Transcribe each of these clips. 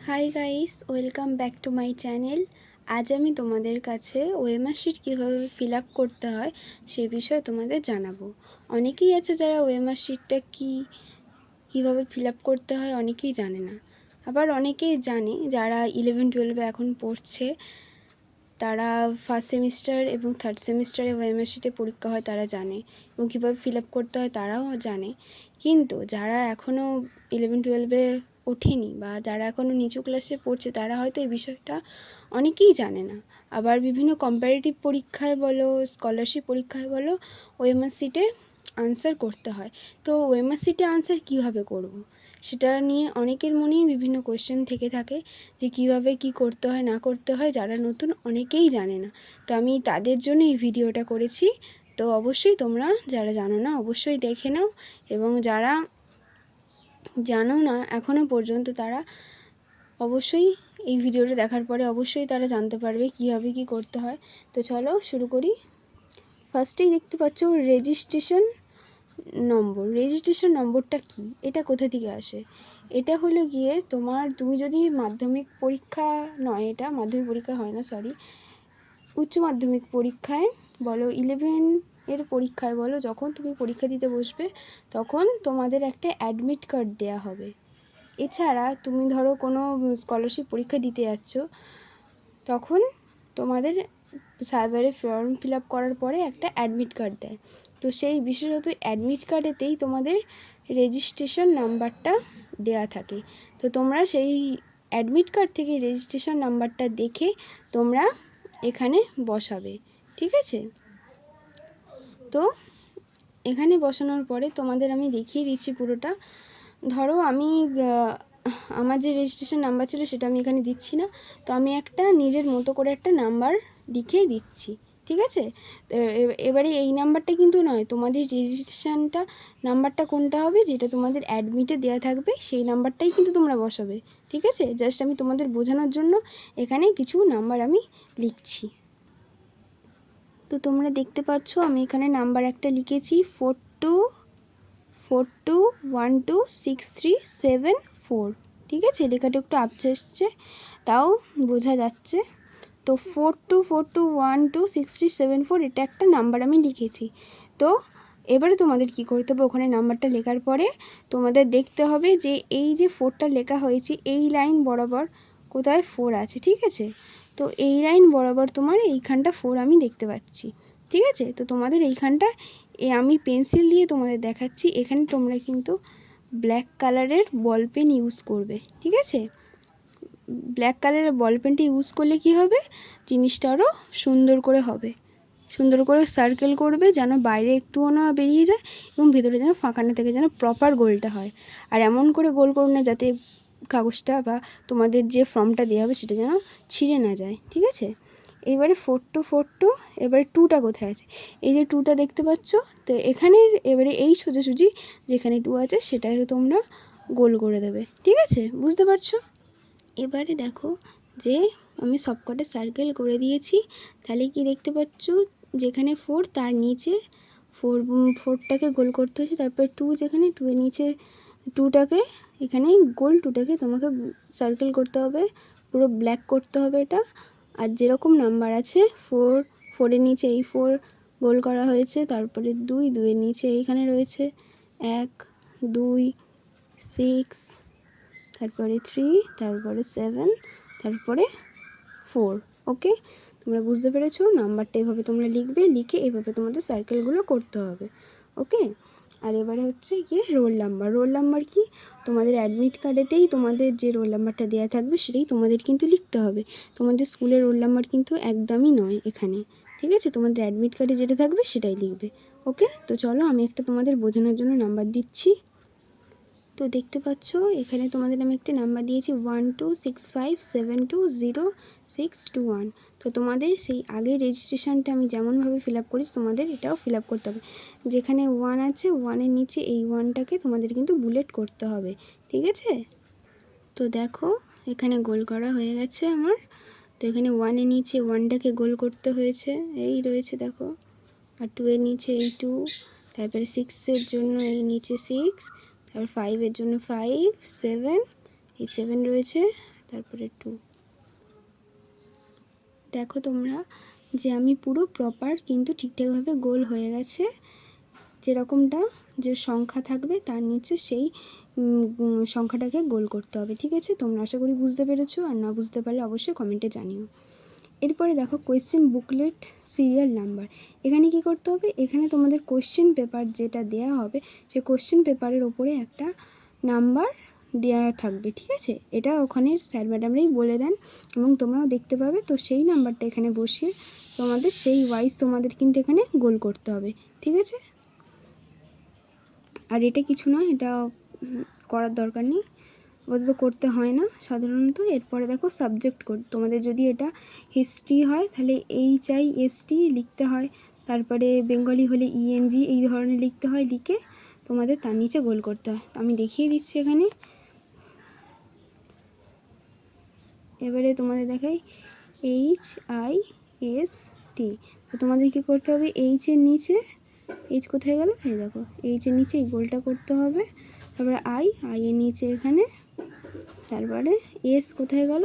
Hi guys, welcome back to my channel. আজ আমি তোমাদের কাছে ওএমআর শিট কীভাবে ফিল আপ করতে হয় সে বিষয়ে তোমাদের জানাবো। অনেকেই আছে যারা ওএমআর শিটটা কীভাবে ফিল আপ করতে হয় অনেকেই জানে না। আবার অনেকেই জানে যারা 11-12 এখন পড়ছে, তারা ফার্স্ট সেমিস্টার এবং থার্ড সেমিস্টারে ওএমআর শিটে পরীক্ষা হয়, তারা জানে এবং কীভাবে ফিল আপ করতে হয় তারাও জানে। কিন্তু যারা এখনও 11-12-এ ওঠেনি বা যারা এখনও নিচু ক্লাসে পড়ছে, তারা হয়তো এই বিষয়টা অনেকেই জানে না। আবার বিভিন্ন কম্পারেটিভ পরীক্ষায় বলো, স্কলারশিপ পরীক্ষায় বলো, ওএমআর শিটে আনসার করতে হয়। তো ওএমআর শিটে আনসার কীভাবে করব, সেটা নিয়ে অনেকের মনেই বিভিন্ন কোয়েশ্চেন থেকে থাকে যে কীভাবে কী করতে হয় না করতে হয়, যারা নতুন অনেকেই জানে না। তো আমি তাদের জন্য এই ভিডিওটা করেছি। তো অবশ্যই তোমরা যারা জানো না অবশ্যই দেখে নাও, এবং যারা জানো না এখনও পর্যন্ত তারা অবশ্যই এই ভিডিওটা দেখার পরে অবশ্যই তারা জানতে পারবে কীভাবে কী করতে হয়। তো চলো শুরু করি। ফার্স্টেই দেখতে পাচ্ছ রেজিস্ট্রেশন নম্বরটা কি, এটা কোথা থেকে আসে? এটা হলো গিয়ে তুমি যদি মাধ্যমিক পরীক্ষা নয়, এটা মাধ্যমিক পরীক্ষা হয় না, সরি, উচ্চ মাধ্যমিক পরীক্ষায় বলো, 11 পরীক্ষায় বলো, যখন তুমি পরীক্ষা দিতে বসবে তখন তোমাদের একটা অ্যাডমিট কার্ড দেওয়া হবে। এছাড়া তুমি ধরো কোনো স্কলারশিপ পরীক্ষা দিতে যাচ্ছ, তখন তোমাদের সাইবারে ফর্ম ফিল আপ করার পরে একটা অ্যাডমিট কার্ড দেয়। তো সেই বিশেষত অ্যাডমিট কার্ডেতেই তোমাদের রেজিস্ট্রেশন নাম্বারটা দেয়া থাকে। তো তোমরা সেই অ্যাডমিট কার্ড থেকে রেজিস্ট্রেশন নাম্বারটা দেখে তোমরা এখানে বসাবে, ঠিক আছে? তো এখানে বসানোর পরে তোমাদের আমি দেখিয়ে দিচ্ছি পুরোটা। ধরো আমি আমার যে রেজিস্ট্রেশন নাম্বার ছিল সেটা আমি এখানে দিচ্ছি না, তো আমি একটা নিজের মতো করে একটা নাম্বার লিখে দিচ্ছি, ঠিক আছে? এবারে এই নাম্বারটা কিন্তু নয়, তোমাদের রেজিস্ট্রেশনটা নাম্বারটা কোনটা হবে, যেটা তোমাদের অ্যাডমিটে দেওয়া থাকবে সেই নাম্বারটাই কিন্তু তোমরা বসাবে, ঠিক আছে? জাস্ট আমি তোমাদের বোঝানোর জন্য এখানে কিছু নাম্বার আমি লিখছি। তো তোমরা দেখতে পাচ্ছ আমি এখানে নাম্বার একটা লিখেছি 42126374, ঠিক আছে? লেখাটা একটু আপচে এসছে, তাও বোঝা যাচ্ছে। তো 4242126374 এটা একটা নাম্বার আমি লিখেছি। তো এবারে তোমাদের কি করতে হবে, ওখানে নাম্বারটা লেখার পরে তোমাদের দেখতে হবে যে এই যে 4টা লেখা হয়েছে এই লাইন বরাবর কোথায় 4 আছে, ঠিক আছে? তো এই লাইন বরাবর তোমার এইখানটা 4 আমি দেখতে পাচ্ছি, ঠিক আছে? তো তোমাদের এইখানটা আমি পেন্সিল দিয়ে তোমাদের দেখাচ্ছি, এখানে তোমরা কিন্তু ব্ল্যাক কালারের বল পেন ইউজ করবে, ঠিক আছে? ব্ল্যাক কালারের বল পেনটা ইউজ করলে কি হবে, জিনিসটা আরও সুন্দর করে হবে, সুন্দর করে সার্কেল করবে, যেন বাইরে একটুও না বেরিয়ে যায় এবং ভেতরে যেন ফাঁকা না থেকে, যেন প্রপার গোলটা হয়। আর এমন করে গোল করো না যাতে কাগজটা বা তোমাদের যে ফর্মটা দেওয়া হবে সেটা যেন ছিঁড়ে না যায়, ঠিক আছে? এবারে 4242, এবারে 2টা কোথায় আছে, এই যে 2টা দেখতে পাচ্ছ, তো এখানের এবারে এই সোজাসুজি যেখানে 2 আছে সেটাকে তোমরা গোল করে দেবে, ঠিক আছে? বুঝতে পারছো? এবারে দেখো যে আমি সবকটা সার্কেল করে দিয়েছি, তাহলে কি দেখতে পাচ্ছ, যেখানে 4 তার নিচে 4টাকে গোল করতে হয়েছে, তারপর 2 যেখানে 2 এর নিচে 2টাকে এখানে গোল 2টাকে তোমাকে সার্কেল করতে হবে, পুরো ব্ল্যাক করতে হবে এটা। আর যেরকম নাম্বার আছে 4 এর নিচে এই 4 গোল করা হয়েছে, তারপরে 2 এর নিচে এইখানে রয়েছে 1 2 6, তারপরে 3, তারপরে 7, তারপরে 4। ওকে, তোমরা বুঝতে পেরেছো? নাম্বারটা এভাবে তোমরা লিখবে, লিখে এভাবে তোমাদের সার্কেলগুলো করতে হবে, ওকে? আর এবারে হচ্ছে গিয়ে রোল নাম্বার কি, তোমাদের অ্যাডমিট কার্ডেতেই তোমাদের যে রোল নাম্বারটা দেওয়া থাকবে সেটাই তোমাদের কিন্তু লিখতে হবে। তোমাদের স্কুলের রোল নাম্বার কিন্তু একদমই নয় এখানে, ঠিক আছে? তোমাদের অ্যাডমিট কার্ডে যেটা থাকবে সেটাই লিখবে, ওকে? তো চলো আমি একটা তোমাদের বোঝানোর জন্য নাম্বার দিচ্ছি। তো দেখতে পাচ্ছ এখানে তোমাদের আমি একটা নাম্বার দিয়েছি 1265720621। তো তোমাদের সেই আগের রেজিস্ট্রেশনটা আমি যেমনভাবে ফিল আপ করেছি তোমাদের এটাও ফিল আপ করতে হবে। যেখানে 1 আছে 1-এর নিচে এই 1টাকে তোমাদের কিন্তু বুলেট করতে হবে, ঠিক আছে? তো দেখো এখানে গোল করা হয়ে গেছে আমার। তো এখানে 1-এর নিচে 1টাকে গোল করতে হয়েছে, এই রয়েছে দেখো। আর 2-এর নিচে এই 2, তারপরে 6-এর জন্য এই নিচে 6, তারপর 5-এর জন্য 5, 7, এই 7 রয়েছে, তারপরে 2। দেখো তোমরা যে আমি পুরো প্রপার কিন্তু ঠিকঠাকভাবে গোল হয়ে গেছে। যেরকমটা যে সংখ্যা থাকবে তার নিচে সেই সংখ্যাটাকে গোল করতে হবে। ঠিক আছে, তোমরা আশা করি বুঝতে পেরেছো, আর না বুঝতে পারলে অবশ্যই কমেন্টে জানিও। এরপরে দেখো কোয়েশ্চেন বুকলেট সিরিয়াল নাম্বার। এখানে কি করতে হবে, এখানে তোমাদের কোয়েশ্চেন পেপার যেটা দেয়া হবে সেই কোয়েশ্চেন পেপারের ওপরে একটা নাম্বার দেওয়া থাকবে। ঠিক আছে, এটা ওখানে স্যার ম্যাডামরাই বলে দেন এবং তোমরাও দেখতে পাবে। তো সেই নাম্বারটা এখানে বসিয়ে তোমাদের সেই ওয়াইজ তোমাদের কিন্তু এখানে গোল করতে হবে। ঠিক আছে, আর এটা কিছু নয়, এটা করার দরকার নেই, আপাতত করতে হয় না সাধারণত। এরপরে দেখো সাবজেক্ট কোড। তোমাদের যদি এটা হিস্ট্রি হয় তাহলে HIST লিখতে হয়, তারপরে বেঙ্গলি হলে ENG এই ধরনের লিখতে হয়, লিখে তোমাদের তার নিচে গোল করতে হয়। আমি দেখিয়ে দিচ্ছি এখানে। এবারে তোমাদের দেখাই HIST। তো তোমাদের কী করতে হবে, এইচের নিচে, এইচ কোথায় গেল, এই দেখো এইচের নিচে এই গোলটা করতে হবে। তারপরে আই এর নিচে এখানে, তারপরে এস কোথায় গেল,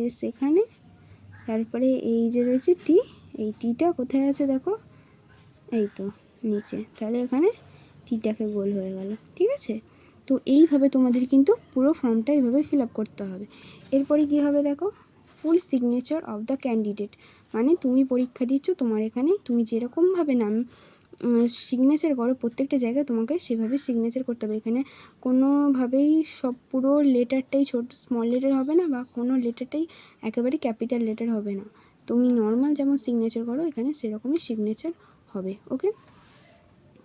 এস এখানে, তারপরে এই যে রয়েছে টি, এই টিটা কোথায় আছে দেখো, এই তো নিচে, তাহলে এখানে টিটাকে গোল হয়ে গেল। ঠিক আছে, তো এইভাবে তোমাদের কিন্তু পুরো ফর্মটা এইভাবে ফিল আপ করতে হবে। এরপরে কী হবে দেখো, full signature of the candidate. মানে তুমি পরীক্ষা দিচ্ছ, তোমার এখানে তুমি যেরকমভাবে নাম সিগনেচার করো প্রত্যেকটা জায়গায় তোমাকে সেভাবে সিগনেচার করতে হবে। এখানে কোনোভাবেই সব পুরো লেটারটাই ছোট স্মল লেটার হবে না, বা কোনো লেটারটাই একেবারে ক্যাপিটাল লেটার হবে না। তুমি নর্মাল যেমন সিগনেচার করো এখানে সেরকমই সিগনেচার হবে। ওকে,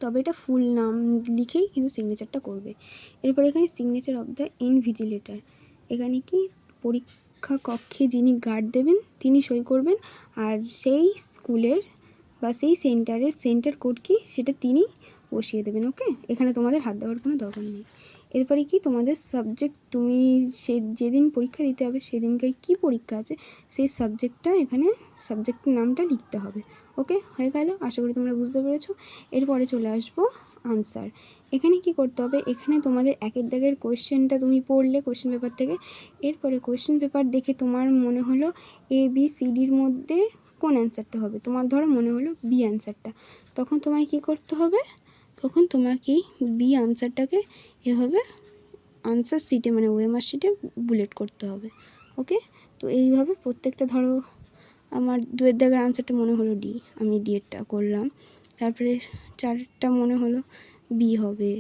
তবে এটা ফুল নাম লিখেই কিন্তু সিগনেচারটা করবে। এরপর এখানে সিগনেচার অফ দ্য ইনভিজিলেটর। এখানে কি পরীক্ষা কক্ষে যিনি গার্ড দেবেন তিনি সই করবেন, আর সেই স্কুলের বা সেই সেন্টারের সেন্টার কোড কি সেটা তিনি বসিয়ে দেবেন। ওকে, এখানে তোমাদের হাত দেওয়ার কোনো দরকার নেই। এরপরে কি তোমাদের সাবজেক্ট, তুমি যেদিন পরীক্ষা দিতে হবে সেদিনকার কি পরীক্ষা আছে সেই সাবজেক্টটা এখানে সাবজেক্টের নামটা লিখতে হবে। ওকে, হয়ে গেল, আশা করি তোমরা বুঝতে পেরেছো। এরপরে চলে আসবো আনসার। এখানে কি করতে হবে, এখানে তোমাদের একের দাগের কোয়েশ্চেনটা তুমি পড়লে কোয়েশ্চেন পেপার থেকে, এরপরে কোয়েশ্চেন পেপার দেখে তোমার মনে হলো ABCDর মধ্যে কোন অ্যান্সারটা হবে, তোমার ধরো মনে হলো বি অ্যান্সারটা, তখন তোমায় কী করতে হবে, তখন তোমাকে বি আনসারটাকে এভাবে আনসার শিটে মানে ওএমআর শিটে বুলেট করতে হবে। ওকে, তো এইভাবে প্রত্যেকটা, ধরো আমার 2 দাগের আনসারটা মনে হলো ডি, আমি ডি এরটা করলাম, তারপরে 4টা মনে হলো বি হবে।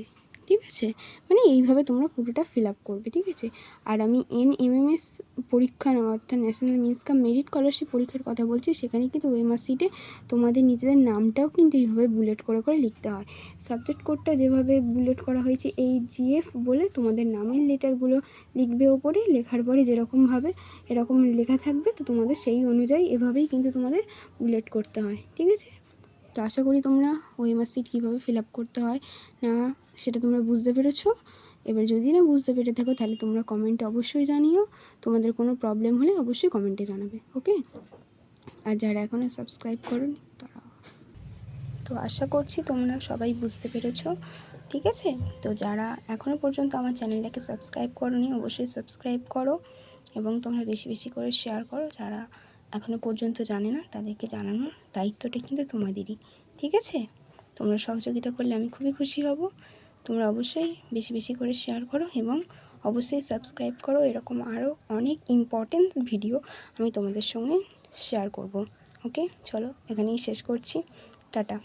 ঠিক আছে, মানে এইভাবে তোমরা পুরোটা ফিল আপ করবে। ঠিক আছে, আর আমি NMMS পরীক্ষা নেওয়া অর্থাৎ ন্যাশনাল মিন্স কাম মেরিট স্কলারশিপ পরীক্ষার কথা বলছি, সেখানে কিন্তু ওএমআর শিটে তোমাদের নিজেদের নামটাও কিন্তু এইভাবে বুলেট করে করে লিখতে হয়। সাবজেক্ট কোডটা যেভাবে বুলেট করা হয়েছে GF বলে তোমাদের নামের লেটারগুলো লিখবে ওপরে, লেখার পরে যেরকমভাবে এরকম লেখা থাকবে, তো তোমাদের সেই অনুযায়ী এভাবেই কিন্তু তোমাদের বুলেট করতে হয়। ঠিক আছে, তো আশা করি তোমরা ওএমআর শিট কীভাবে ফিল আপ করতে হয় না সেটা তোমরা বুঝতে পেরেছো। এবার যদি না বুঝতে পেরে থাকো তাহলে তোমরা কমেন্টে অবশ্যই জানিও, তোমাদের কোনো প্রবলেম হলে অবশ্যই কমেন্টে জানাবে। ওকে, আর যারা এখনও সাবস্ক্রাইব করোনি তারা, তো আশা করছি তোমরা সবাই বুঝতে পেরেছো। ঠিক আছে, তো যারা এখনও পর্যন্ত আমার চ্যানেলটাকে সাবস্ক্রাইব করোনি অবশ্যই সাবস্ক্রাইব করো, এবং তোমরা বেশি বেশি করে শেয়ার করো। যারা এখনও পর্যন্ত জানে না তাদেরকে জানানোর দায়িত্বটা কিন্তু তোমাদেরই। ঠিক আছে, তোমরা সহযোগিতা করলে আমি খুবই খুশি হব। তোমরা অবশ্যই বেশি বেশি করে শেয়ার করো এবং অবশ্যই সাবস্ক্রাইব করো। এরকম আরও অনেক ইম্পর্টেন্ট ভিডিও আমি তোমাদের সঙ্গে শেয়ার করব। ওকে, চলো এখানেই শেষ করছি, টাটা।